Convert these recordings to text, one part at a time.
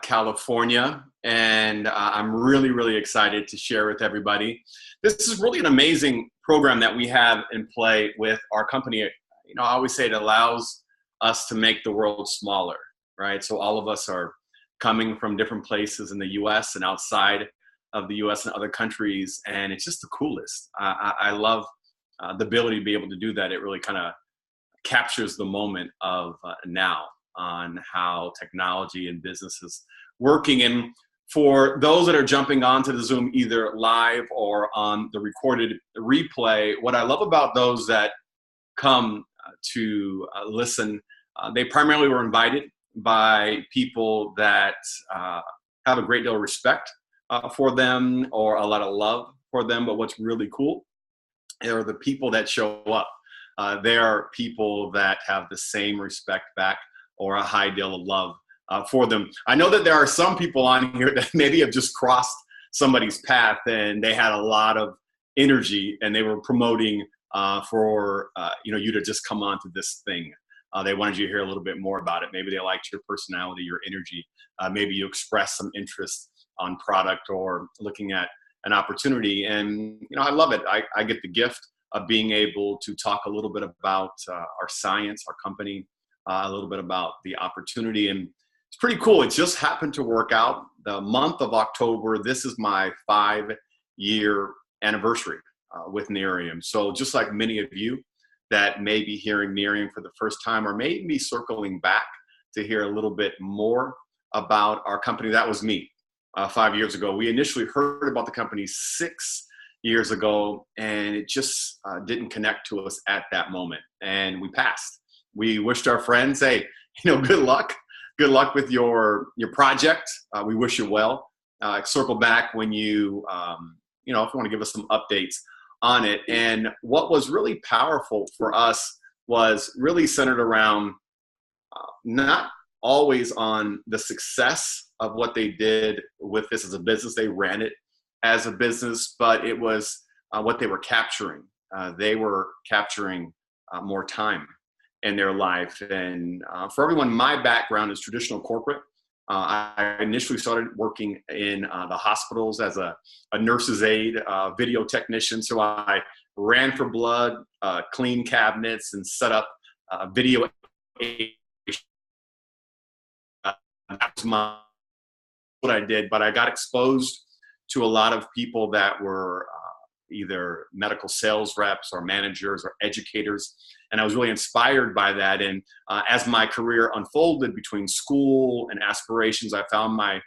California, and I'm really, really excited to share with everybody. This is really an amazing program that we have in play with our company. You know, I always say it allows us to make the world smaller, right? So all of us are coming from different places in the U.S. and outside of the U.S. and other countries, and it's just the coolest. I love the ability to be able to do that. It really kind of captures the moment of now on how technology and business is working. And for those that are jumping onto the Zoom either live or on the recorded replay, what I love about those that come to listen, they primarily were invited by people that have a great deal of respect for them or a lot of love for them. But what's really cool are the people that show up. They are people that have the same respect back or a high deal of love for them. I know that there are some people on here that maybe have just crossed somebody's path and they had a lot of energy and they were promoting for you to just come on to this thing. They wanted you to hear a little bit more about it. Maybe they liked your personality, your energy. Maybe you expressed some interest on product or looking at an opportunity. And I love it. I get the gift of being able to talk a little bit about our science, our company, a little bit about the opportunity. And it's pretty cool. It just happened to work out. The month of October, this is my 5-year anniversary with Nerium. So just like many of you that may be hearing Nerium for the first time or maybe circling back to hear a little bit more about our company, that was me 5 years ago. We initially heard about the company 6 years ago, and it just didn't connect to us at that moment. And we passed. We wished our friends, hey, good luck. Good luck with your project. We wish you well. Circle back when you, if you want to give us some updates on it. And what was really powerful for us was really centered around not always on the success of what they did with this as a business. They ran it as a business, but it was what they were capturing. They were capturing more time in their life. And for everyone, my background is traditional corporate. I initially started working in the hospitals as a nurse's aide, video technician. So I ran for blood, cleaned cabinets, and set up video. That was what I did, but I got exposed to a lot of people that were either medical sales reps or managers or educators. And I was really inspired by that. And as my career unfolded between school and aspirations, I found my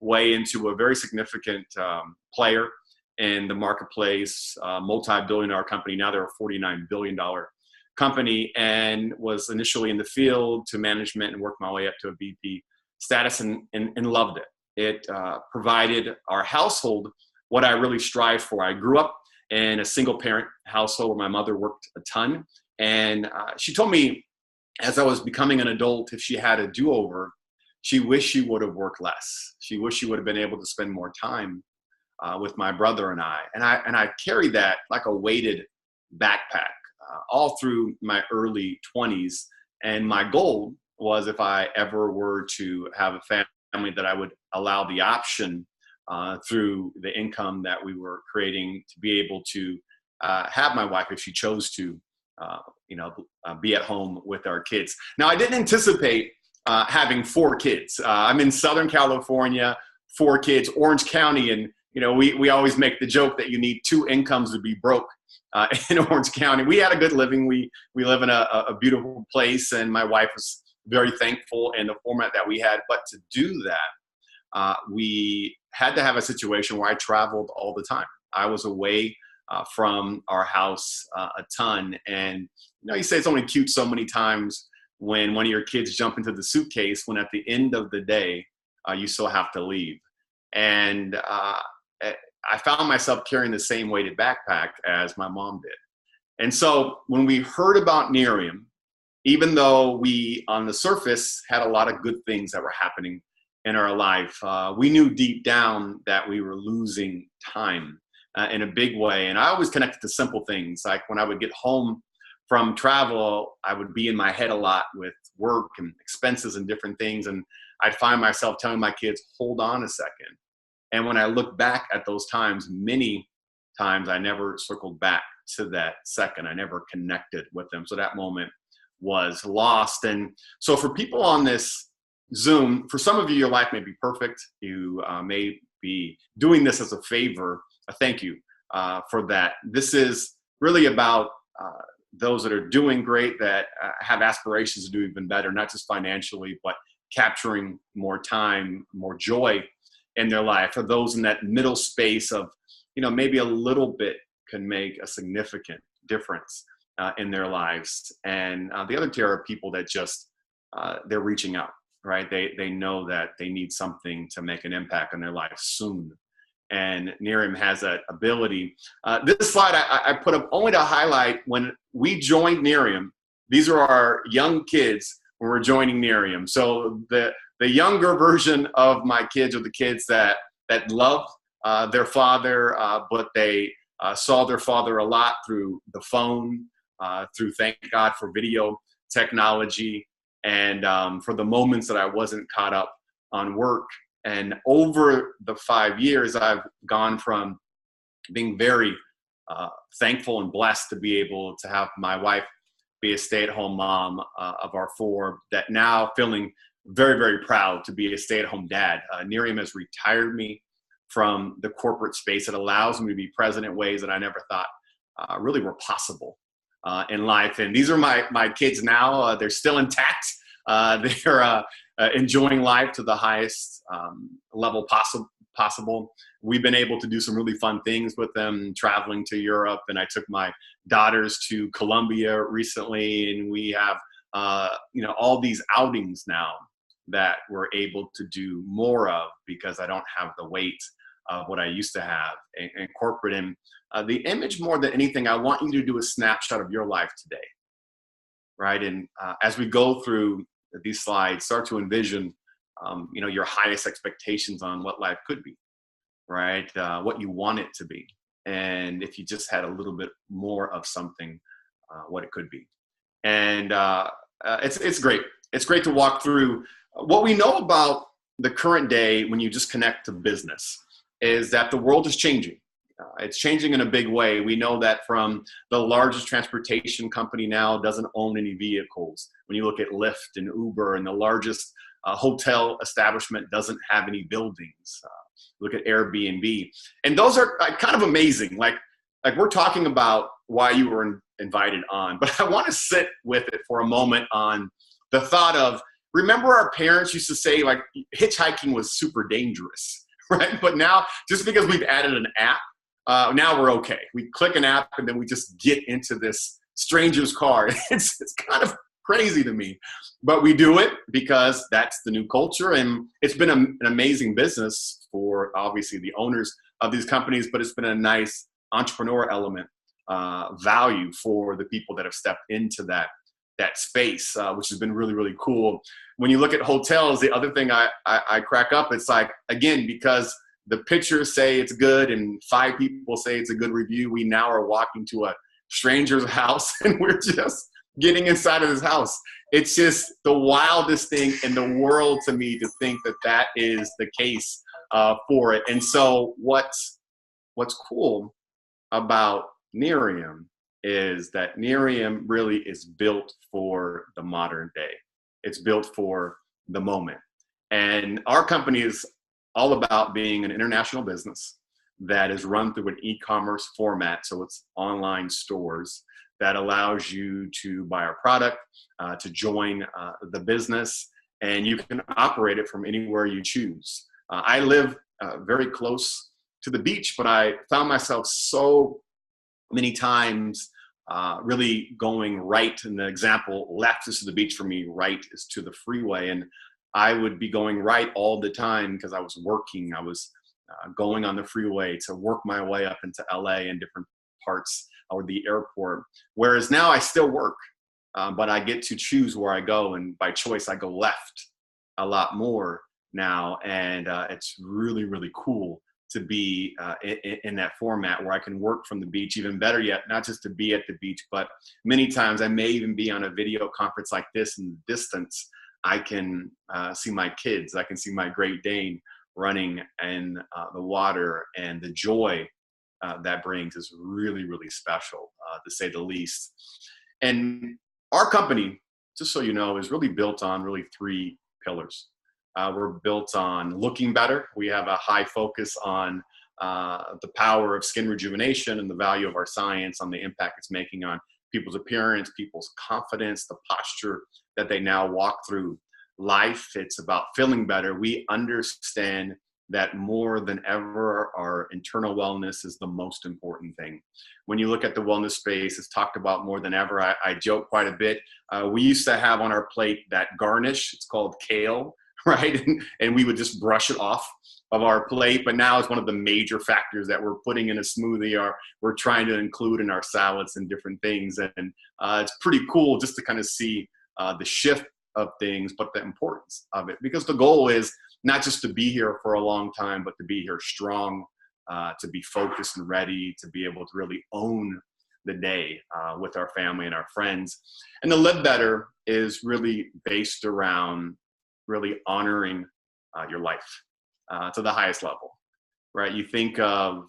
way into a very significant player in the marketplace, multi-billion-dollar company. Now they're a $49 billion company, and was initially in the field to management and worked my way up to a VP status and loved it. It provided our household what I really strive for. I grew up in a single parent household where my mother worked a ton. And she told me as I was becoming an adult, if she had a do-over, she wished she would have worked less. She wished she would have been able to spend more time with my brother and I. And I carried that like a weighted backpack all through my early 20s. And my goal was, if I ever were to have a family, that I would allow the option through the income that we were creating to be able to have my wife, if she chose to, be at home with our kids. Now, I didn't anticipate having 4 kids. I'm in Southern California, 4 kids, Orange County, and we always make the joke that you need 2 incomes to be broke in Orange County. We had a good living. We live in a beautiful place, and my wife was very thankful in the format that we had. But to do that, we had to have a situation where I traveled all the time. I was away from our house a ton. And you say it's only cute so many times when one of your kids jump into the suitcase, when at the end of the day, you still have to leave. And I found myself carrying the same weighted backpack as my mom did. And so when we heard about Nerium, even though we on the surface had a lot of good things that were happening in our life, we knew deep down that we were losing time in a big way. And I always connected to simple things. Like when I would get home from travel, I would be in my head a lot with work and expenses and different things. And I'd find myself telling my kids, hold on a second. And when I look back at those times, many times I never circled back to that second. I never connected with them. So that moment was lost. And so for people on this Zoom, for some of you, your life may be perfect. You may be doing this as a favor. Thank you for that. This is really about those that are doing great, that have aspirations to do even better, not just financially, but capturing more time, more joy in their life. For those in that middle space of, maybe a little bit can make a significant difference in their lives. And the other tier are people that just, they're reaching out, right? They know that they need something to make an impact on their life soon. And Nerium has that ability. This slide I put up only to highlight when we joined Nerium. These are our young kids when we're joining Nerium. So the younger version of my kids are the kids that love their father, but they saw their father a lot through the phone, through, thank God for video technology, and for the moments that I wasn't caught up on work. And over the 5 years, I've gone from being very thankful and blessed to be able to have my wife be a stay-at-home mom of our 4, that now feeling very, very proud to be a stay-at-home dad. Nerium has retired me from the corporate space. It allows me to be present in ways that I never thought really were possible in life. And these are my kids now. They're still intact. They're enjoying life to the highest level possible. We've been able to do some really fun things with them, traveling to Europe, and I took my daughters to Colombia recently, and we have all these outings now that we're able to do more of because I don't have the weight of what I used to have in corporate. And the image, more than anything, I want you to do a snapshot of your life today, right? And as we go through these slides, start to envision, your highest expectations on what life could be, right? What you want it to be. And if you just had a little bit more of something, what it could be. And it's great. It's great to walk through. What we know about the current day when you just connect to business is that the world is changing. It's changing in a big way. We know that from the largest transportation company now doesn't own any vehicles. When you look at Lyft and Uber, and the largest hotel establishment doesn't have any buildings. Look at Airbnb. And those are kind of amazing. Like we're talking about why you were invited on, but I want to sit with it for a moment on the thought of, remember our parents used to say like hitchhiking was super dangerous, right? But now, just because we've added an app, now we're okay. We click an app and then we just get into this stranger's car. It's kind of crazy to me, but we do it because that's the new culture. And it's been an amazing business for obviously the owners of these companies, but it's been a nice entrepreneur element, value for the people that have stepped into that space, which has been really, really cool. When you look at hotels, the other thing I crack up, it's like, again, because the pictures say it's good and 5 people say it's a good review, we now are walking to a stranger's house and we're just getting inside of his house. It's just the wildest thing in the world to me to think that is the case for it. And so what's cool about Nerium is that Nerium really is built for the modern day. It's built for the moment. And our company is all about being an international business that is run through an e-commerce format. So it's online stores that allows you to buy our product, to join the business, and you can operate it from anywhere you choose. I live very close to the beach, but I found myself so many times really going right. And the example, left is to the beach for me, right is to the freeway. And I would be going right all the time because I was working. I was going on the freeway to work my way up into LA and different parts or the airport. Whereas now I still work, but I get to choose where I go. And by choice, I go left a lot more now. And it's really, really cool to be in that format where I can work from the beach. Even better yet, not just to be at the beach, but many times I may even be on a video conference like this in the distance I can see my kids, I can see my Great Dane running in the water, and the joy that brings is really, really special, to say the least. And our company, just so you know, is really built on really three pillars. We're built on looking better. We have a high focus on the power of skin rejuvenation and the value of our science on the impact it's making on people's appearance, people's confidence, the posture that they now walk through life. It's about feeling better. We understand that more than ever, our internal wellness is the most important thing. When you look at the wellness space, it's talked about more than ever. I joke quite a bit. We used to have on our plate that garnish. It's called kale, right? And we would just brush it off of our plate. But now it's one of the major factors that we're putting in a smoothie, or we're trying to include in our salads and different things. And it's pretty cool just to kind of see the shift of things, but the importance of it, because the goal is not just to be here for a long time, but to be here strong, to be focused and ready, to be able to really own the day with our family and our friends. And the live better is really based around really honoring your life to the highest level, right? You think of,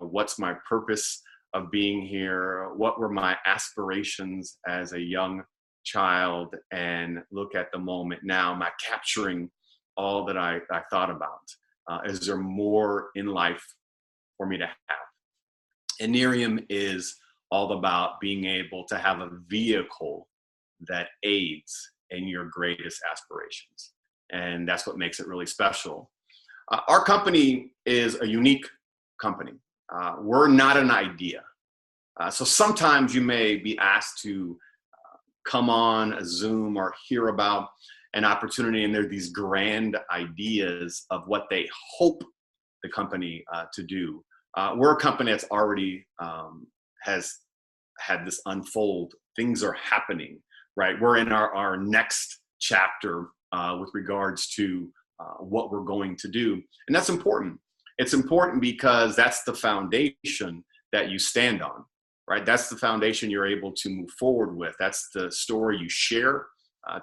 what's my purpose of being here? What were my aspirations as a young child? And look at the moment now. Am I capturing all that I thought about? Is there more in life for me to have? And Nerium is all about being able to have a vehicle that aids in your greatest aspirations. And that's what makes it really special. Our company is a unique company. We're not an idea. So sometimes you may be asked to come on a Zoom or hear about an opportunity, and there are these grand ideas of what they hope the company to do. We're a company that's already has had this unfold. Things are happening, right? We're in our next chapter with regards to what we're going to do. And that's important. It's important because that's the foundation that you stand on, right? That's the foundation you're able to move forward with. That's the story you share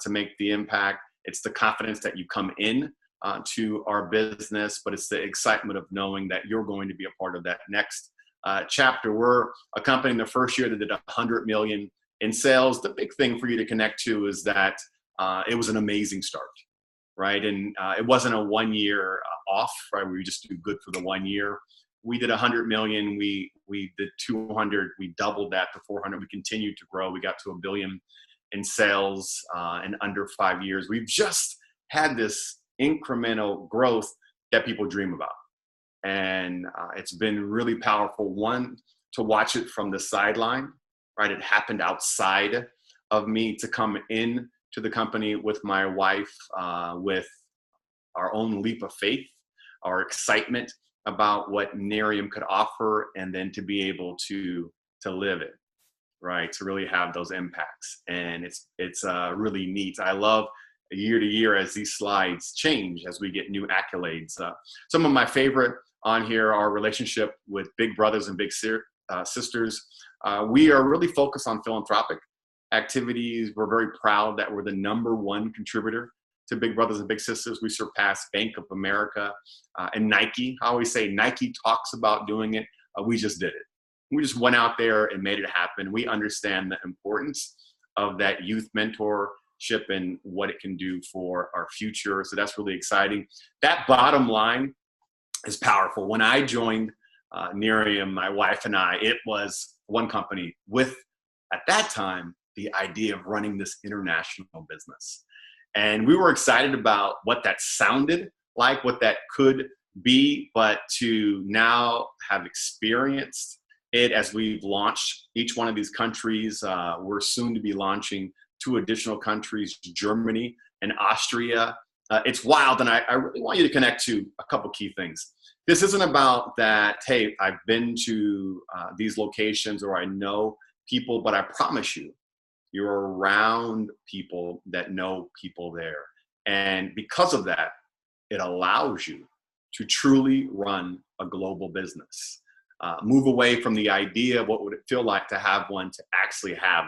to make the impact. It's the confidence that you come in to our business, but it's the excitement of knowing that you're going to be a part of that next chapter. We're a company in the first year that did 100 million in sales. The big thing for you to connect to is that it was an amazing start, right? And it wasn't a 1 year off, right? We just do good for the 1 year. We did 100 million. We did 200. We doubled that to 400. We continued to grow. We got to $1 billion in sales in under 5 years. We've just had this incremental growth that people dream about. And it's been really powerful, one, to watch it from the sideline, right? It happened outside of me, to come in to the company with my wife, with our own leap of faith, our excitement about what Nerium could offer, and then to be able to live it, right? To really have those impacts. And it's really neat. I love year to year as these slides change, as we get new accolades. Some of my favorite on here are relationship with big brothers and big sisters. We are really focused on philanthropic activities. We're very proud that we're the #1 contributor to Big Brothers and Big Sisters. We surpassed Bank of America and Nike. I always say Nike talks about doing it. We just did it. We just went out there and made it happen. We understand the importance of that youth mentorship and what it can do for our future. So that's really exciting. That bottom line is powerful. When I joined Nerium, my wife and I, it was one company with, at that time, the idea of running this international business. And we were excited about what that sounded like, what that could be, but to now have experienced it as we've launched each one of these countries. We're soon to be launching 2 additional countries, Germany and Austria. It's wild, and I really want you to connect to a couple key things. This isn't about that, hey, I've been to these locations or I know people, but I promise you, you're around people that know people there. And because of that, it allows you to truly run a global business. Move away from the idea of what would it feel like to have one, to actually have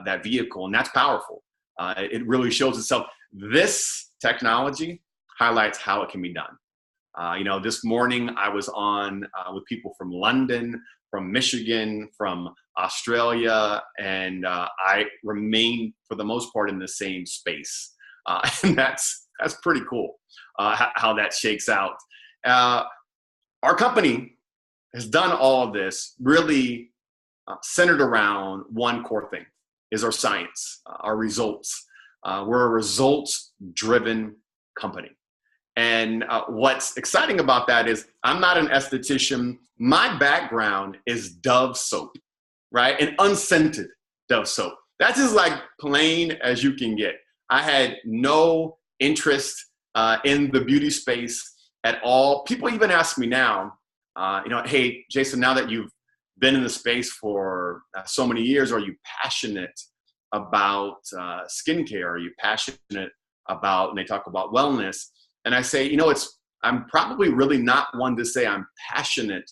that vehicle. And that's powerful. It really shows itself. This technology highlights how it can be done. This morning I was on with people from London, from Michigan, from Australia, and I remain for the most part in the same space. And that's pretty cool how that shakes out. Our company has done all of this really centered around one core thing, is our science, our results. We're a results-driven company. And what's exciting about that is I'm not an esthetician. My background is Dove soap, right? And unscented Dove soap. That's as like plain as you can get. I had no interest in the beauty space at all. People even ask me now, hey, Jason, now that you've been in the space for so many years, are you passionate about skincare? Are you passionate about, and they talk about wellness. And I say, I'm probably really not one to say I'm passionate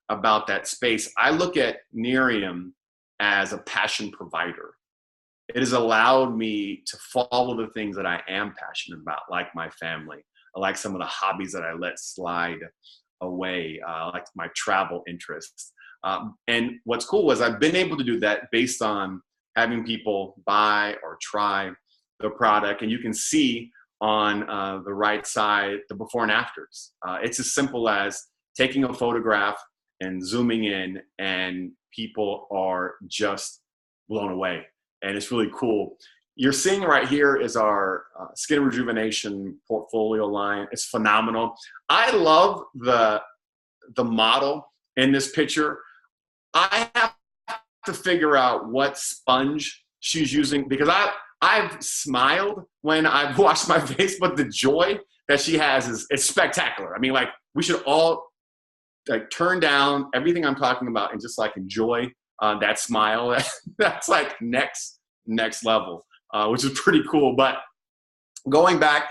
about that space. I look at Nerium as a passion provider. It has allowed me to follow the things that I am passionate about, like my family, like some of the hobbies that I let slide away, like my travel interests. And what's cool is I've been able to do that based on having people buy or try the product. And you can see on the right side the before and afters. It's as simple as taking a photograph and zooming in, and people are just blown away. And it's really cool. You're seeing right here is our skin rejuvenation portfolio line. It's phenomenal. I love the model in this picture. I have to figure out what sponge she's using, because I've smiled when I've washed my face, but the joy that she has it's spectacular. I mean, like, we should all like turn down everything I'm talking about and just like enjoy that smile. That's like next level, which is pretty cool. But going back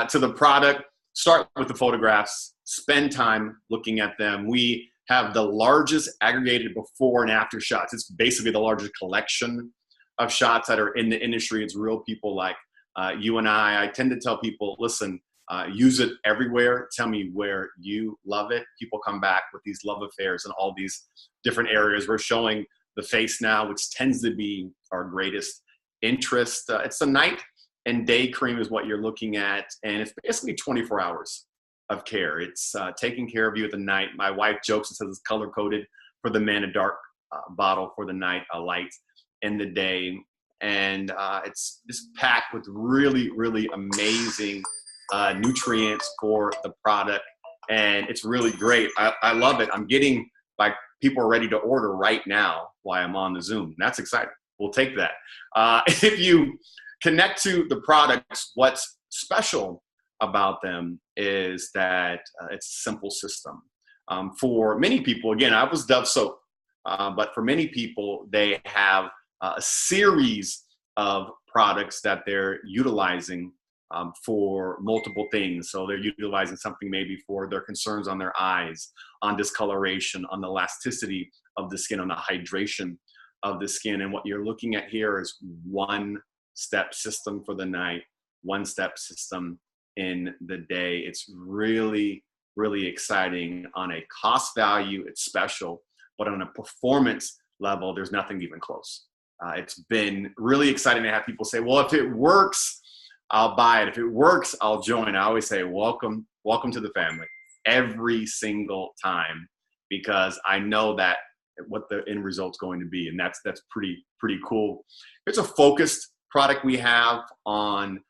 to the product, start with the photographs, spend time looking at them. We have the largest aggregated before and after shots. It's basically the largest collection of shots that are in the industry. It's real people like you and I. I tend to tell people, listen, use it everywhere. Tell me where you love it. People come back with these love affairs in all these different areas. We're showing the face now, which tends to be our greatest interest. It's a night and day cream is what you're looking at. And it's basically 24 hours of care. It's taking care of you at the night. My wife jokes and says it's color coded for the men, a dark bottle for the night, a light in the day. And it's just packed with really, really amazing nutrients for the product. And it's really great. I love it. I'm getting, like, people are ready to order right now while I'm on the Zoom. That's exciting. We'll take that. If you connect to the products, what's special about them is that it's a simple system. For many people, again, I was Dove soap, but for many people, they have a series of products that they're utilizing for multiple things. So they're utilizing something maybe for their concerns on their eyes, on discoloration, on the elasticity of the skin, on the hydration of the skin. And what you're looking at here is one-step system for the night, one-step system in the day. It's really, really exciting. On a cost value, it's special, but on a performance level, there's nothing even close. It's been really exciting to have people say, well, if it works, I'll buy it. If it works, I'll join. I always say, welcome to the family every single time, because I know that what the end result's going to be. And that's pretty cool. It's a focused product we have on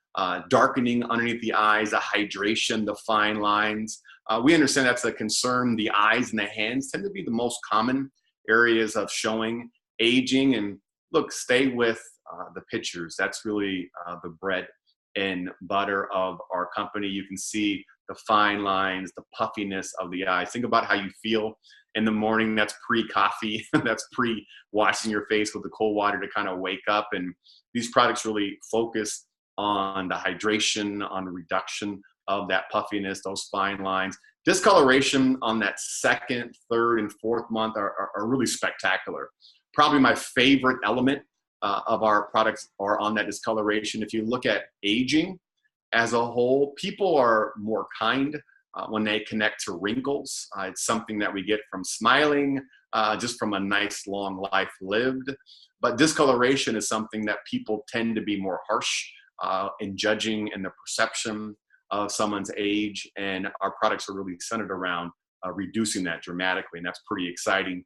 darkening underneath the eyes, the hydration, the fine lines. We understand that's a concern. The eyes and the hands tend to be the most common areas of showing aging. And look, stay with the pictures. That's really the bread and butter of our company. You can see the fine lines, the puffiness of the eyes. Think about how you feel in the morning. That's pre-coffee. That's pre-washing your face with the cold water to kind of wake up. And these products really focus on the hydration, on the reduction of that puffiness, those fine lines. Discoloration on that second, third, and fourth month are really spectacular. Probably my favorite element of our products are on that discoloration. If you look at aging, as a whole, people are more kind when they connect to wrinkles. It's something that we get from smiling, just from a nice long life lived. But discoloration is something that people tend to be more harsh in judging and the perception of someone's age. And our products are really centered around reducing that dramatically. And that's pretty exciting.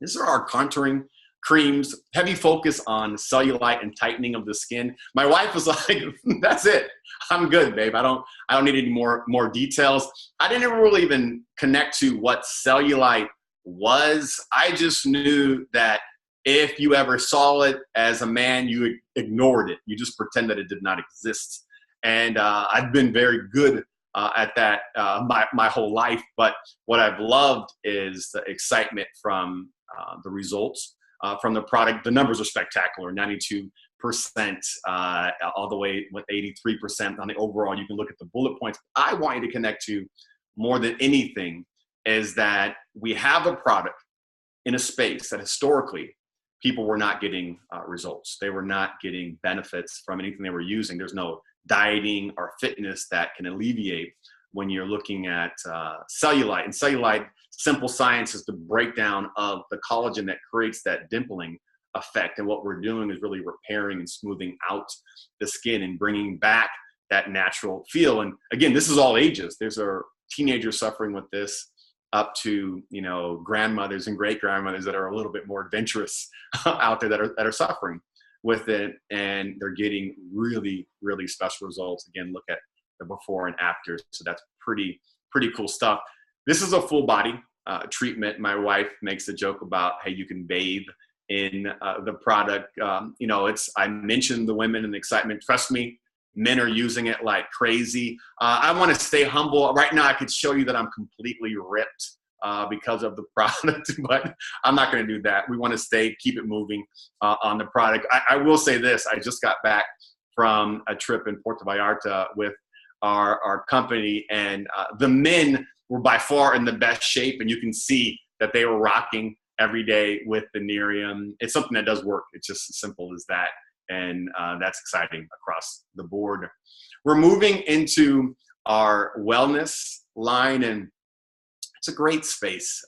These are our contouring creams, heavy focus on cellulite and tightening of the skin. My wife was like, that's it. I'm good, babe. I don't need any more details. I didn't really even connect to what cellulite was. I just knew that if you ever saw it as a man, you ignored it. You just pretend that it did not exist. And I've been very good at that my whole life. But what I've loved is the excitement from the results. From the product. The numbers are spectacular, 92%, all the way with 83% on the overall. You can look at the bullet points. I want you to connect to more than anything is that we have a product in a space that historically people were not getting results. They were not getting benefits from anything they were using. There's no dieting or fitness that can alleviate when you're looking at cellulite. And cellulite, simple science, is the breakdown of the collagen that creates that dimpling effect. And what we're doing is really repairing and smoothing out the skin and bringing back that natural feel. And again, this is all ages. There's our teenagers suffering with this, up to, you know, grandmothers and great grandmothers that are a little bit more adventurous out there that are suffering with it, and they're getting really, really special results. Again, look at the before and after. So that's pretty cool stuff. This is a full body treatment. My wife makes a joke about, hey, you can bathe in the product. You know, I mentioned the women and the excitement. Trust me, men are using it like crazy. I want to stay humble. Right now, I could show you that I'm completely ripped because of the product, but I'm not going to do that. We want to keep it moving on the product. I will say this. I just got back from a trip in Puerto Vallarta with our company, and the men were by far in the best shape, and you can see that they were rocking every day with the Nerium. It's something that does work. It's just as simple as that, and that's exciting across the board. We're moving into our wellness line, and it's a great space.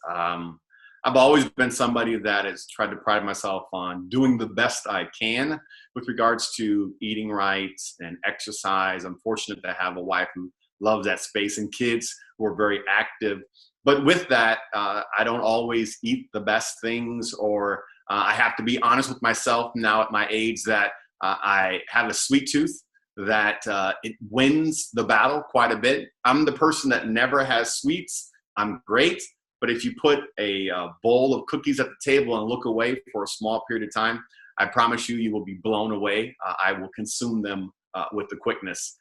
I've always been somebody that has tried to pride myself on doing the best I can with regards to eating right and exercise. I'm fortunate to have a wife who loves that space and kids who are very active. But with that, I don't always eat the best things, or I have to be honest with myself now at my age that I have a sweet tooth, that it wins the battle quite a bit. I'm the person that never has sweets. I'm great. But if you put a bowl of cookies at the table and look away for a small period of time, I promise you, you will be blown away. I will consume them with the quickness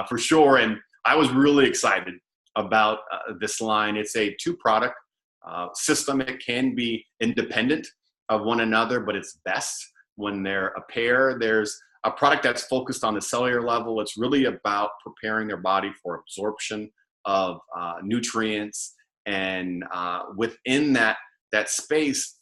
for sure. And I was really excited about this line. It's a two-product system. It can be independent of one another, but it's best when they're a pair. There's a product that's focused on the cellular level. It's really about preparing their body for absorption of nutrients. And within that space,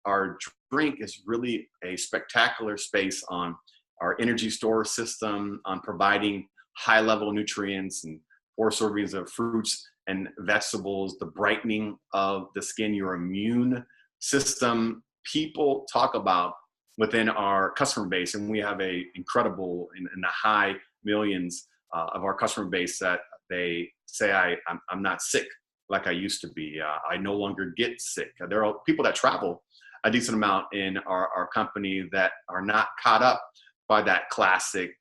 our drink is really a spectacular space on our energy store system, on providing high-level nutrients and 4 servings of fruits and vegetables, the brightening of the skin, your immune system. People talk about within our customer base, and we have a incredible, in the high millions of our customer base, that they say, I'm not sick like I used to be. I no longer get sick. There are people that travel a decent amount in our company that are not caught up by that classic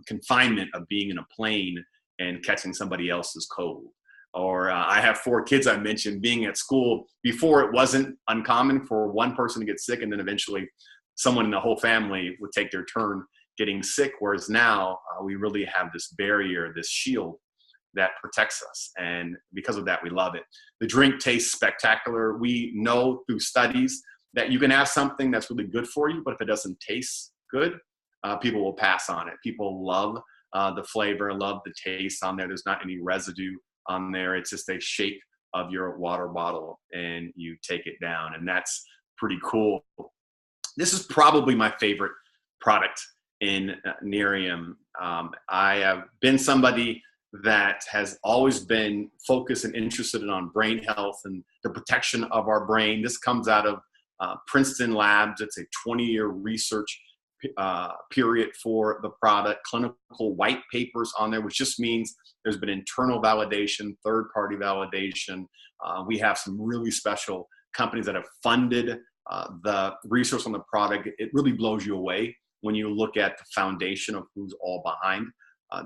confinement of being in a plane and catching somebody else's cold. Or I have 4 kids. I mentioned being at school. Before, it wasn't uncommon for one person to get sick, and then eventually someone in the whole family would take their turn getting sick. Whereas now we really have this barrier, this shield that protects us. And because of that, we love it. The drink tastes spectacular. We know through studies that you can have something that's really good for you, but if it doesn't taste good, people will pass on it. People love the flavor, love the taste on there. There's not any residue on there. It's just a shake of your water bottle and you take it down. And that's pretty cool. This is probably my favorite product in Nerium. I have been somebody that has always been focused and interested on brain health and the protection of our brain. This comes out of Princeton Labs. It's a 20-year research period for the product, clinical white papers on there, which just means there's been internal validation, third-party validation. We have some really special companies that have funded the research on the product. It really blows you away when you look at the foundation of who's all behind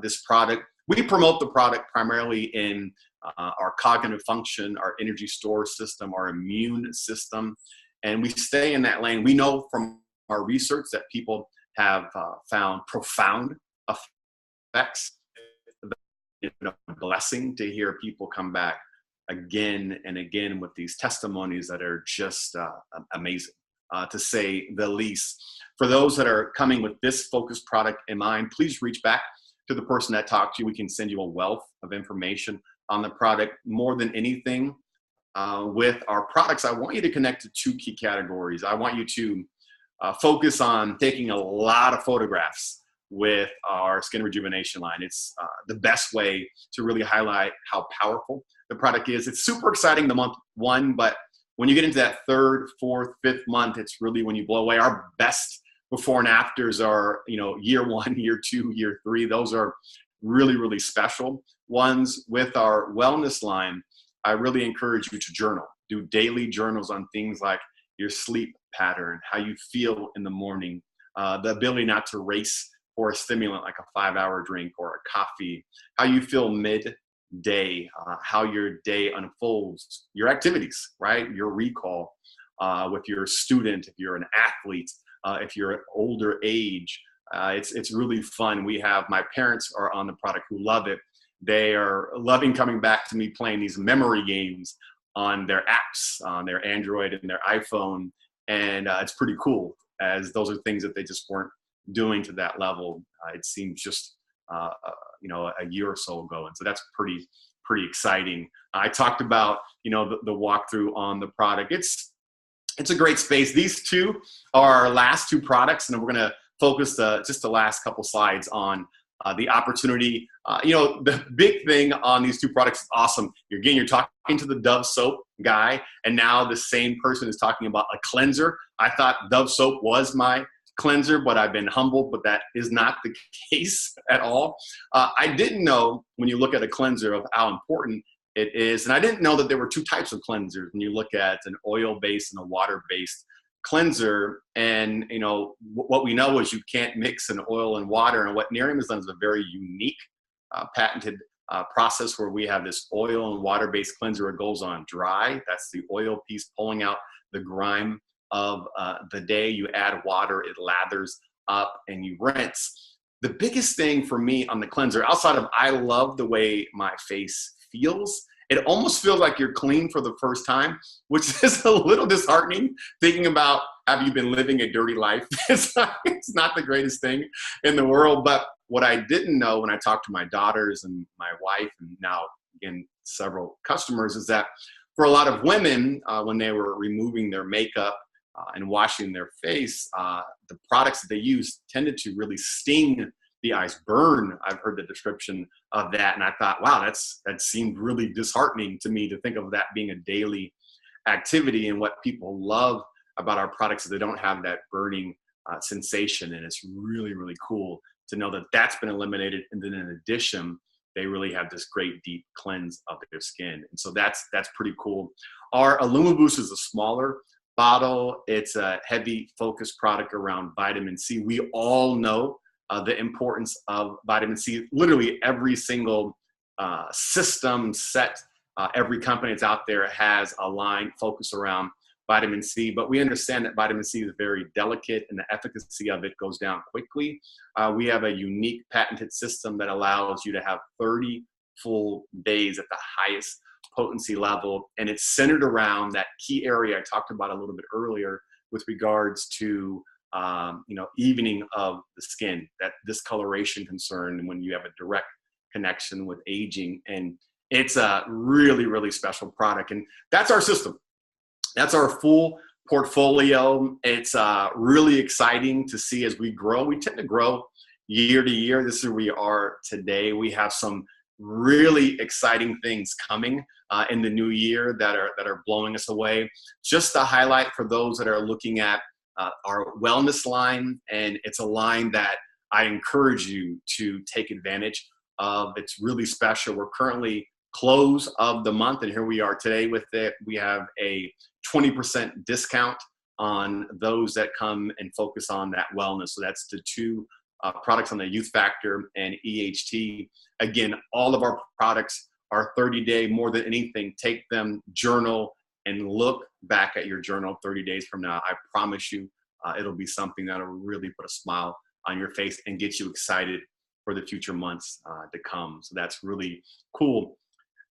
this product. We promote the product primarily in our cognitive function, our energy storage system, our immune system, and we stay in that lane. We know from our research that people have found profound effects. It's a blessing to hear people come back again and again with these testimonies that are just amazing, to say the least. For those that are coming with this focused product in mind, please reach back to the person that talked to you. We can send you a wealth of information on the product. More than anything, with our products, I want you to connect to two key categories. I want you to focus on taking a lot of photographs with our skin rejuvenation line. It's the best way to really highlight how powerful the product is. It's super exciting the month one, but when you get into that third, fourth, fifth month, it's really when you blow away. Our best before and afters are, year one, year two, year three. Those are really, really special ones. With our wellness line, I really encourage you to journal. Do daily journals on things like your sleep pattern, how you feel in the morning, the ability not to race for a stimulant like a 5-hour drink or a coffee, how you feel midday, how your day unfolds, your activities, right? Your recall with your student, if you're an athlete, if you're an older age. It's really fun. My parents are on the product who love it. They are loving coming back to me playing these memory games on their apps, on their Android and their iPhone. And it's pretty cool, as those are things that they just weren't doing to that level. It seems just, a year or so ago. And so that's pretty exciting. I talked about, the walkthrough on the product. It's a great space. These two are our last two products, and we're going to focus just the last couple slides on the opportunity. The big thing on these two products is awesome. You're talking to the Dove soap guy, and now the same person is talking about a cleanser. I thought Dove soap was my cleanser, but I've been humbled, but that is not the case at all. I didn't know, when you look at a cleanser, of how important it is. And I didn't know that there were two types of cleansers when you look at an oil-based and a water-based cleanser. And what we know is you can't mix an oil and water. And what Nerium has done is a very unique patented process where we have this oil and water-based cleanser. It goes on dry. That's the oil piece, pulling out the grime of the day. You add water, it lathers up, and you rinse. The biggest thing for me on the cleanser, outside of I love the way my face feels, it almost feels like you're clean for the first time, which is a little disheartening, thinking about, have you been living a dirty life? It's not the greatest thing in the world. But what I didn't know when I talked to my daughters and my wife, and now again several customers, is that for a lot of women, when they were removing their makeup and washing their face, the products that they used tended to really sting the eyes, burn. I've heard the description of that, and I thought, wow, that seemed really disheartening to me, to think of that being a daily activity. And what people love about our products is they don't have that burning sensation, and it's really, really cool to know that that's been eliminated. And then in addition, they really have this great deep cleanse of their skin, and so that's pretty cool. Our IllumiBoost is a smaller bottle. It's a heavy focused product around vitamin C. We all know the importance of vitamin C. Literally every single system set, every company that's out there has a line focused around vitamin C, but we understand that vitamin C is very delicate and the efficacy of it goes down quickly. We have a unique patented system that allows you to have 30 full days at the highest potency level, and it's centered around that key area I talked about a little bit earlier with regards to evening of the skin, that discoloration concern when you have a direct connection with aging. And it's a really, really special product. And that's our system. That's our full portfolio. It's really exciting to see as we grow. We tend to grow year to year. This is where we are today. We have some really exciting things coming in the new year that are blowing us away. Just to highlight for those that are looking at our wellness line, and it's a line that I encourage you to take advantage of. It's really special. We're currently close of the month, and here we are today with it. We have a 20% discount on those that come and focus on that wellness. So that's the two products on the Youth Factor and EHT. Again, all of our products are 30-day. More than anything, take them, journal, and look back at your journal 30 days from now. I promise you it'll be something that'll really put a smile on your face and get you excited for the future months to come. So that's really cool.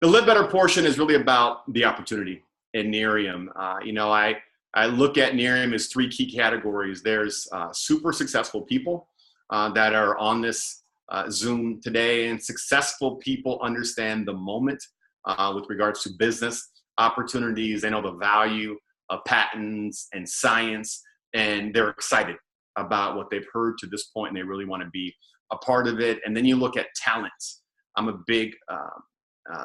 The Live Better portion is really about the opportunity in Nerium. I look at Nerium as three key categories. There's super successful people that are on this Zoom today, and successful people understand the moment with regards to business opportunities. They know the value of patents and science, and they're excited about what they've heard to this point, and they really want to be a part of it. And then you look at talents. I'm a big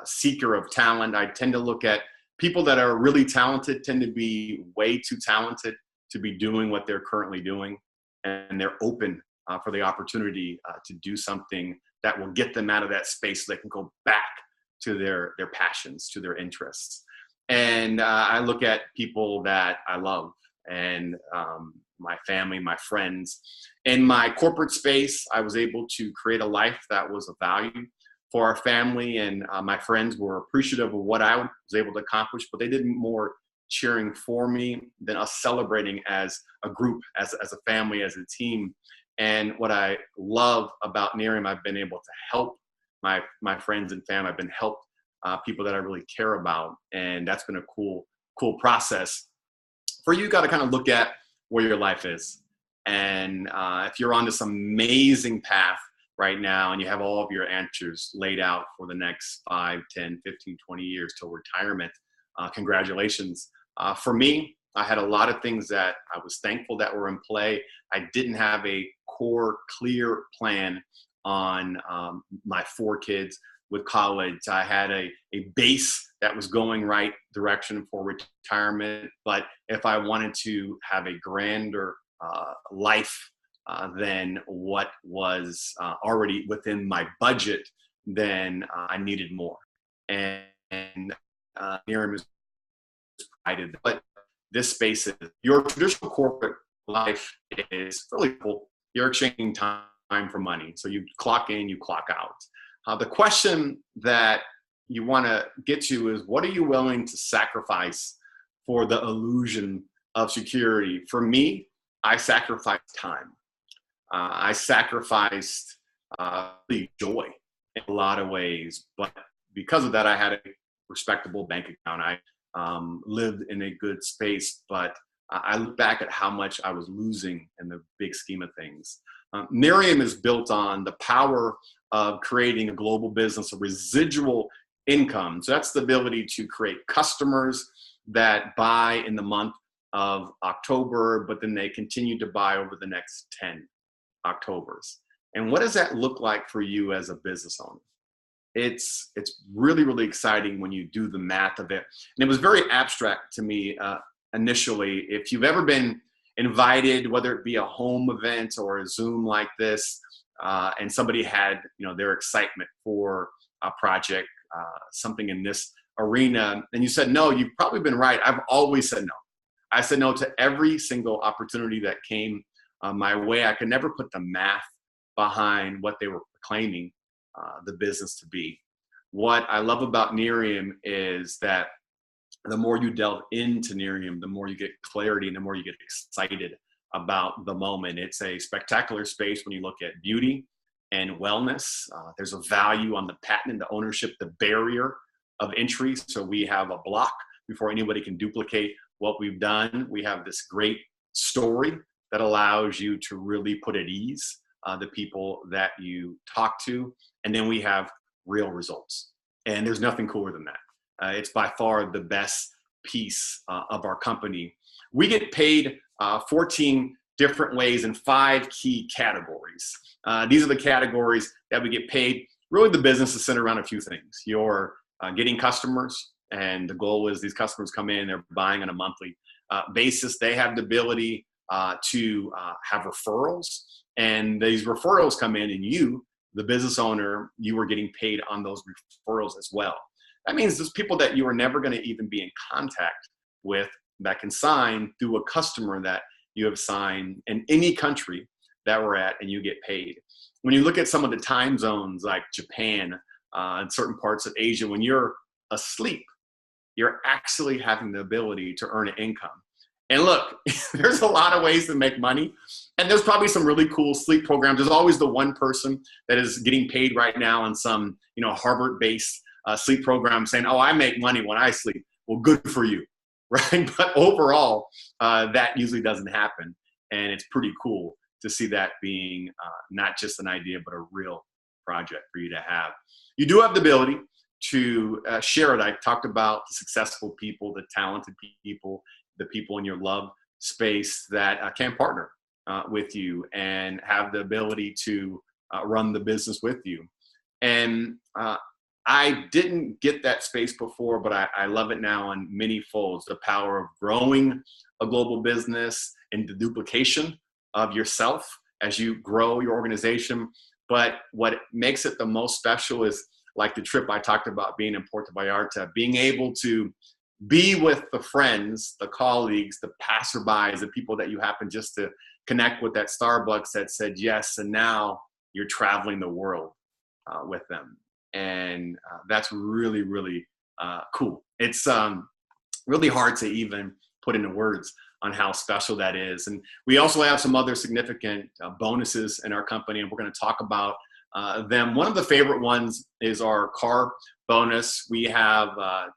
seeker of talent. I tend to look at people that are really talented, tend to be way too talented to be doing what they're currently doing, and they're open for the opportunity to do something that will get them out of that space so they can go back to their passions, to their interests. And I look at people that I love, and my family, my friends. In my corporate space, I was able to create a life that was of value for our family, and my friends were appreciative of what I was able to accomplish, but they did more cheering for me than us celebrating as a group, as a family, as a team. And what I love about Nerium, I've been able to help my friends and family. I've been helped people that I really care about, and that's been a cool process. For you, got to kind of look at where your life is, and if you're on this amazing path right now and you have all of your answers laid out for the next 5, 10, 15, 20 years till retirement, congratulations. For me, I had a lot of things that I was thankful that were in play. I didn't have a core, clear plan on my 4 kids with college. I had a base that was going right direction for retirement, but if I wanted to have a grander life than what was already within my budget, then I needed more. And Nerium is provided, but this space is your traditional corporate life is really cool. You're exchanging time for money. So you clock in, you clock out. The question that you want to get to is, what are you willing to sacrifice for the illusion of security? For me, I sacrificed time. I sacrificed joy in a lot of ways, but because of that, I had a respectable bank account. I lived in a good space, but I look back at how much I was losing in the big scheme of things. Nerium is built on the power of creating a global business, a residual income. So that's the ability to create customers that buy in the month of October, but then they continue to buy over the next 10 Octobers. And what does that look like for you as a business owner? It's really, really exciting when you do the math of it. And it was very abstract to me initially. If you've ever been invited, whether it be a home event or a Zoom like this, and somebody had their excitement for a project, something in this arena, and you said no, you've probably been right. I've always said no. I said no to every single opportunity that came my way. I could never put the math behind what they were claiming the business to be. What I love about Nerium is that the more you delve into Nerium, the more you get clarity and the more you get excited about the moment. It's a spectacular space when you look at beauty and wellness. There's a value on the patent and the ownership, the barrier of entry. So we have a block before anybody can duplicate what we've done. We have this great story that allows you to really put at ease the people that you talk to. And then we have real results. And there's nothing cooler than that. It's by far the best piece of our company. We get paid 14 different ways in 5 key categories. These are the categories that we get paid. Really, the business is centered around a few things. You're getting customers, and the goal is these customers come in, they're buying on a monthly basis. They have the ability to have referrals, and these referrals come in, and you, the business owner, you are getting paid on those referrals as well. That means there's people that you are never going to even be in contact with that can sign through a customer that you have signed in any country that we're at, and you get paid. When you look at some of the time zones like Japan and certain parts of Asia, when you're asleep, you're actually having the ability to earn an income. And look, there's a lot of ways to make money, and there's probably some really cool sleep programs. There's always the one person that is getting paid right now on some, Harvard-based sleep program saying, "Oh, I make money when I sleep." Well, good for you, right? But overall, that usually doesn't happen, and it's pretty cool to see that being not just an idea, but a real project for you to have. You do have the ability to share it. I talked about the successful people, the talented people, the people in your love space that can partner with you and have the ability to run the business with you. And I didn't get that space before, but I love it now on many folds. The power of growing a global business and the duplication of yourself as you grow your organization. But what makes it the most special is like the trip I talked about being in Puerto Vallarta, being able to be with the friends, the colleagues, the passerbys, the people that you happen just to connect with at Starbucks that said yes, and now you're traveling the world with them. And that's really, really cool. It's really hard to even put into words on how special that is. And we also have some other significant bonuses in our company, and we're going to talk about them. One of the favorite ones is our car bonus. We have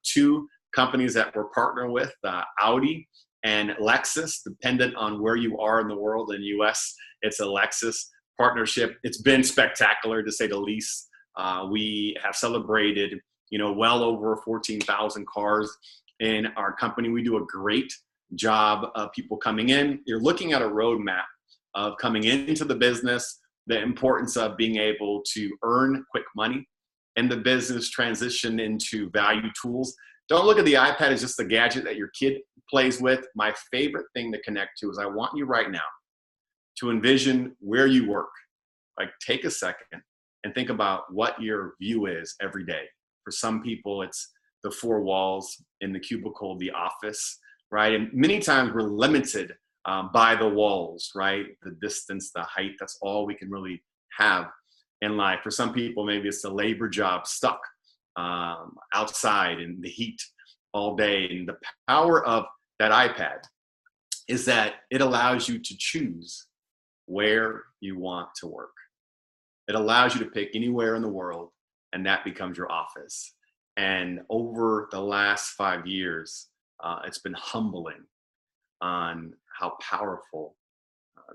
2 companies that we're partnering with, Audi and Lexus. Dependent on where you are in the world. In the US, it's a Lexus partnership. It's been spectacular, to say the least. We have celebrated, well over 14,000 cars in our company. We do a great job of people coming in. You're looking at a roadmap of coming into the business, the importance of being able to earn quick money in the business, transition into value tools. Don't look at the iPad as just a gadget that your kid plays with. My favorite thing to connect to is I want you right now to envision where you work. Like, take a second and think about what your view is every day. For some people, it's the 4 walls in the cubicle, the office, right? And many times we're limited by the walls, right? The distance, the height, that's all we can really have in life. For some people, maybe it's a labor job stuck outside in the heat all day. And the power of that iPad is that it allows you to choose where you want to work. It allows you to pick anywhere in the world, and that becomes your office. And over the last 5 years, it's been humbling on how powerful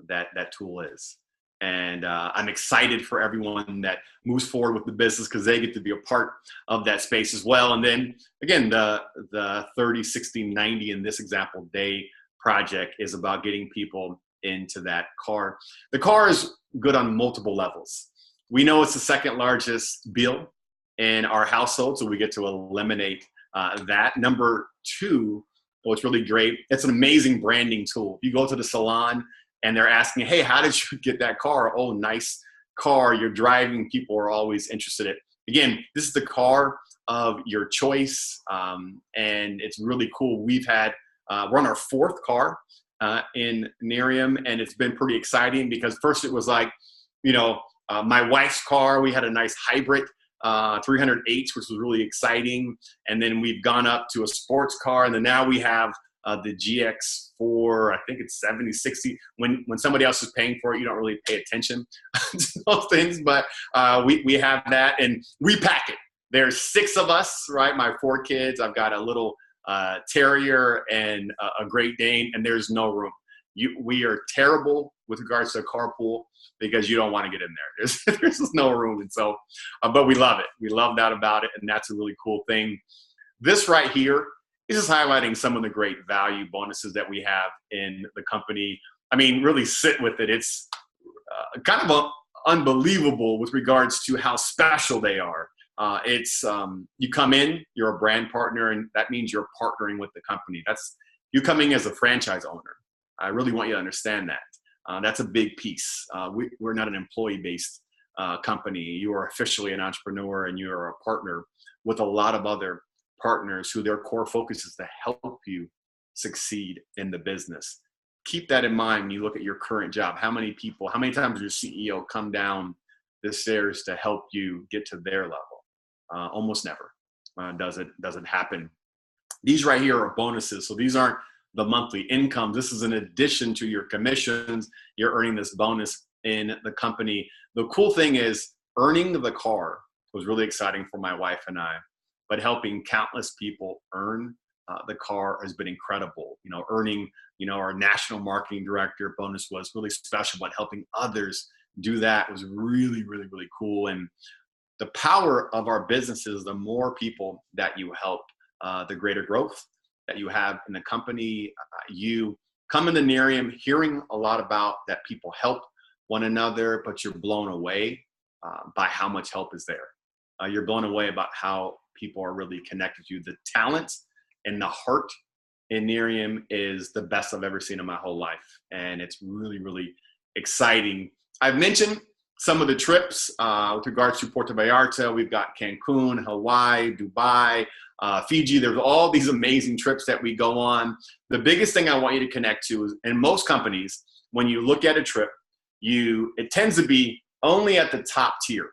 that tool is. And I'm excited for everyone that moves forward with the business because they get to be a part of that space as well. And then again, the 30, 60, 90 in this example day project is about getting people into that car. The car is good on multiple levels. We know it's the second largest bill in our household, so we get to eliminate that. Number 2, what's really great, it's an amazing branding tool. You go to the salon and they're asking, hey, how did you get that car? Oh, nice car you're driving. People are always interested in it. Again, this is the car of your choice, and it's really cool. We're on our 4th car in Nerium, and it's been pretty exciting because first it was like, my wife's car. We had a nice hybrid 300H, which was really exciting. And then we've gone up to a sports car, and then now we have the GX4, I think it's 70, 60. When somebody else is paying for it, you don't really pay attention to those things, but we have that, and we pack it. There's 6 of us, right? My 4 kids. I've got a little terrier and a Great Dane, and there's no room. We are terrible with regards to a carpool because you don't want to get in there. There's just no room. And so, but we love it. We love that about it. And that's a really cool thing. This right here He's just highlighting some of the great value bonuses that we have in the company. I mean, really sit with it. It's kind of unbelievable with regards to how special they are. You come in, you're a brand partner, and that means you're partnering with the company. That's you coming as a franchise owner. I really want you to understand that. That's a big piece. We're not an employee-based company. You are officially an entrepreneur, and you are a partner with a lot of other partners who their core focus is to help you succeed in the business. Keep that in mind when you look at your current job. How many times does your CEO come down the stairs to help you get to their level? Almost never does it happen. These right here are bonuses. So these aren't the monthly incomes. This is in addition to your commissions. You're earning this bonus in the company. The cool thing is earning the car was really exciting for my wife and I, but helping countless people earn the car has been incredible. Earning, our national marketing director bonus was really special, but helping others do that was really, really, really cool. And the power of our businesses, the more people that you help, the greater growth that you have in the company. You come into Nerium hearing a lot about that people help one another, but you're blown away by how much help is there. You're blown away about how people are really connected to you. The talent and the heart in Nerium is the best I've ever seen in my whole life. And it's really, really exciting. I've mentioned some of the trips with regards to Puerto Vallarta. We've got Cancun, Hawaii, Dubai, Fiji. There's all these amazing trips that we go on. The biggest thing I want you to connect to is, in most companies, when you look at a trip, it tends to be only at the top tier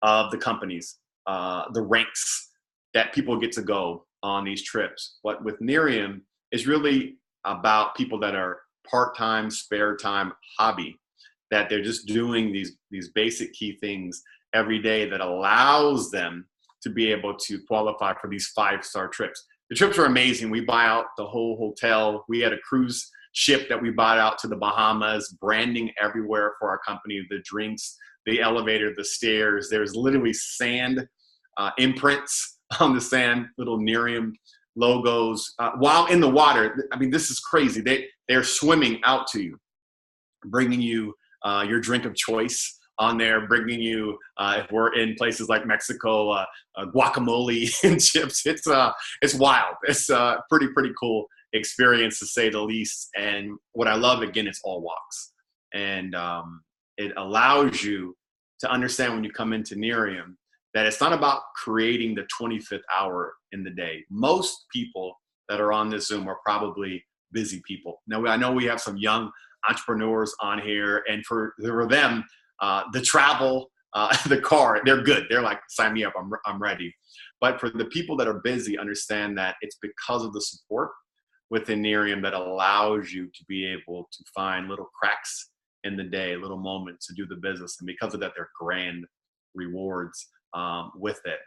of the companies, the ranks that people get to go on these trips. But with Nerium, it's really about people that are part-time, spare time, hobby, that they're just doing these basic key things every day that allows them to be able to qualify for these 5-star trips. The trips are amazing. We buy out the whole hotel. We had a cruise ship that we bought out to the Bahamas, branding everywhere for our company, the drinks, the elevator, the stairs. There's literally sand imprints on the sand, little Nerium logos while in the water. I mean, this is crazy. They're swimming out to you, bringing you your drink of choice on there, bringing you, if we're in places like Mexico, guacamole and chips. It's wild. It's a pretty cool experience, to say the least. And what I love, again, it's all walks. And it allows you to understand when you come into Nerium that it's not about creating the 25th hour in the day. Most people that are on this Zoom are probably busy people. Now, I know we have some young entrepreneurs on here, and for them, the travel, the car, they're good. They're like, sign me up, I'm ready. But for the people that are busy, understand that it's because of the support within Nerium that allows you to be able to find little cracks in the day, little moments to do the business. And because of that, they're grand rewards with it.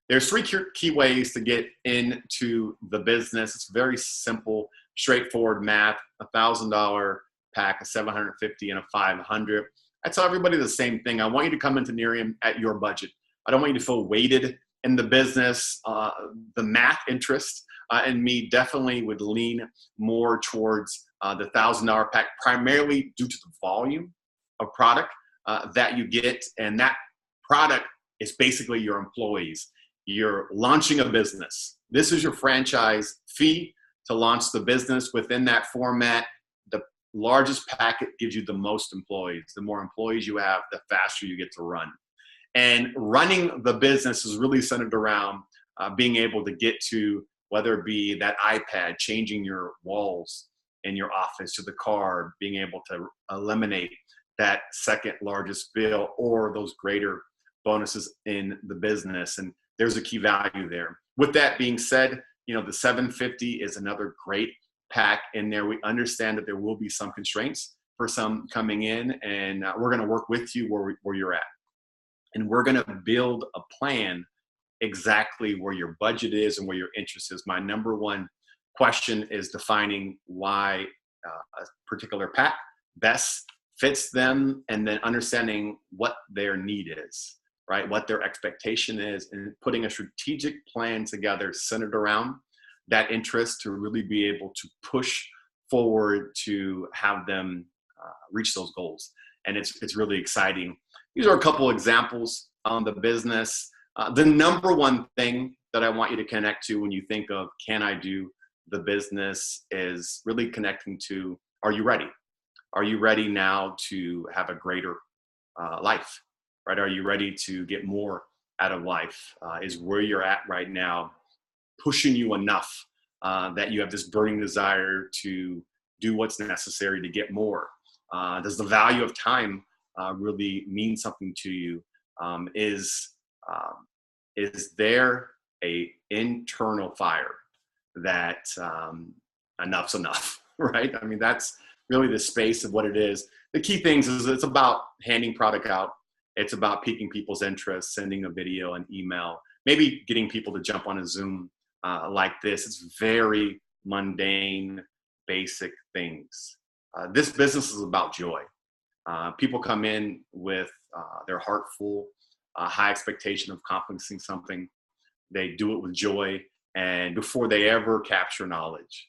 There's 3 key ways to get into the business. It's very simple, straightforward math. $1,000 pack, a $750, and a $500. I tell everybody the same thing. I want you to come into Nerium at your budget. I don't want you to feel weighted in the business. The math interest in me definitely would lean more towards the $1,000 pack, primarily due to the volume of product that you get. And that product is basically your employees. You're launching a business. This is your franchise fee to launch the business. Within that format, the largest packet gives you the most employees. The more employees you have, the faster you get to run. And running the business is really centered around being able to get to, whether it be that iPad, changing your walls in your office, to the car, being able to eliminate that second largest bill, or those greater bonuses in the business. And there's a key value there. With that being said, the $750 is another great pack in there. We understand that there will be some constraints for some coming in, and we're going to work with you where you're at. And we're going to build a plan exactly where your budget is and where your interest is. My number one question is defining why a particular pack best fits them, and then understanding what their need is, right? What their expectation is, and putting a strategic plan together centered around that interest to really be able to push forward to have them reach those goals. And it's really exciting. These are a couple examples on the business. The number one thing that I want you to connect to when you think of, can I do the business, is really connecting to, are you ready? Are you ready now to have a greater life, right? Are you ready to get more out of life? Is where you're at right now pushing you enough that you have this burning desire to do what's necessary to get more? Does the value of time really mean something to you? Is there a internal fire that enough's enough, right? I mean, that's really the space of what it is. The key things is it's about handing product out. It's about piquing people's interest, sending a video, an email, maybe getting people to jump on a Zoom like this. It's very mundane, basic things. This business is about joy. People come in with their heart full, high expectation of accomplishing something. They do it with joy. And before they ever capture knowledge,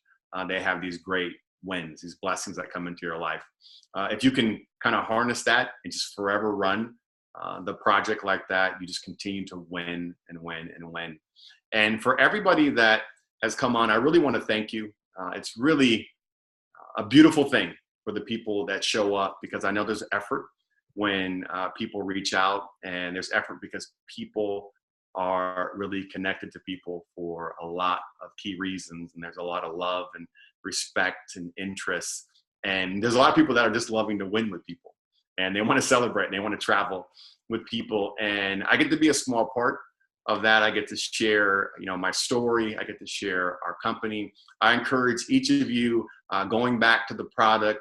they have these great wins, these blessings that come into your life. If you can kind of harness that and just forever run the project like that, you just continue to win and win and win. And for everybody that has come on, I really want to thank you. It's really a beautiful thing for the people that show up, because I know there's effort when people reach out, and there's effort because people are really connected to people for a lot of key reasons. And there's a lot of love and respect and interest. And there's a lot of people that are just loving to win with people, and they want to celebrate and they want to travel with people. And I get to be a small part of that. I get to share, my story. I get to share our company. I encourage each of you going back to the product,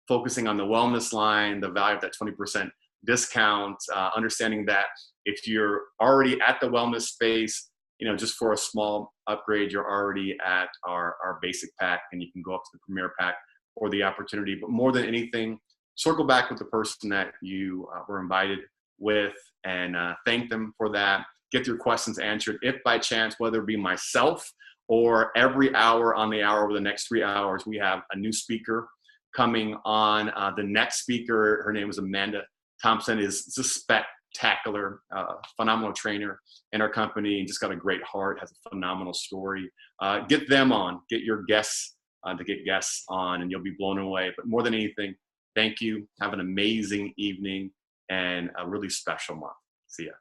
focusing on the wellness line, the value of that 20% discount, understanding that if you're already at the wellness space, just for a small upgrade, you're already at our basic pack, and you can go up to the premier pack for the opportunity. But more than anything, circle back with the person that you were invited with, and thank them for that. Get your questions answered. If by chance, whether it be myself or every hour on the hour over the next 3 hours, we have a new speaker coming on. The next speaker, her name is Amanda Thompson, is just spectacular, phenomenal trainer in our company, and just got a great heart, has a phenomenal story. Get them on, get your guests to get guests on, and you'll be blown away. But more than anything, thank you. Have an amazing evening and a really special month. See ya.